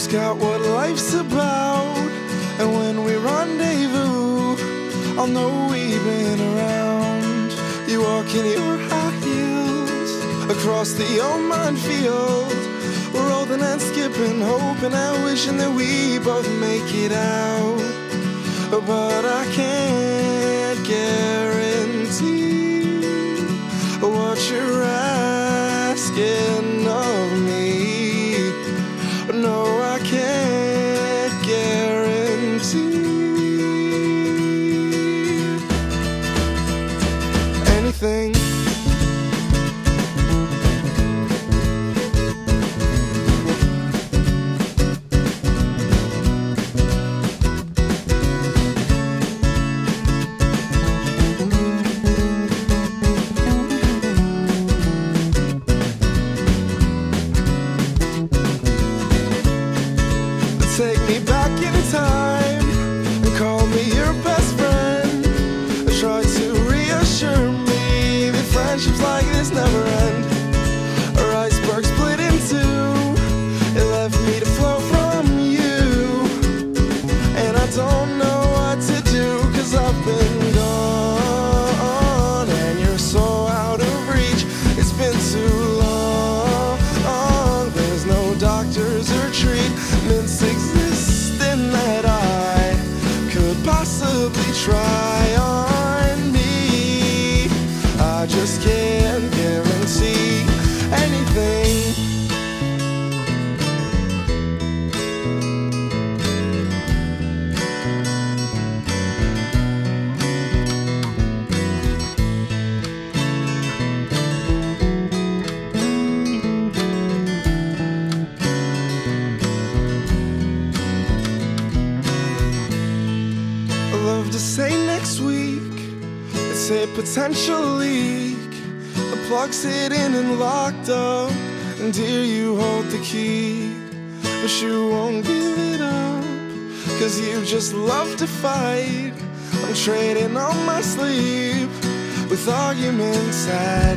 ask out what life's about, and when we rendezvous, I'll know we've been around. You walk in your high heels across the old minefield. We're rolling and skipping, hoping and wishing that we both make it out. But I can't guarantee what you're asking of me. No, I can't guarantee anything. Take me back in time and call me your best friend. Try to reassure me that friendships like this never end. Our iceberg split in two, it left me to flow from you. And I don't know what to do, 'cause I've been gone and you're so out of reach. It's been too long, there's no doctors or treatments existing that I could possibly try on me. I just can't guarantee anything. Love to say next week, it's a potential leak. The plug sitting and locked up, and dear, you hold the key. But you won't give it up, 'cause you just love to fight. I'm trading all my sleep with arguments at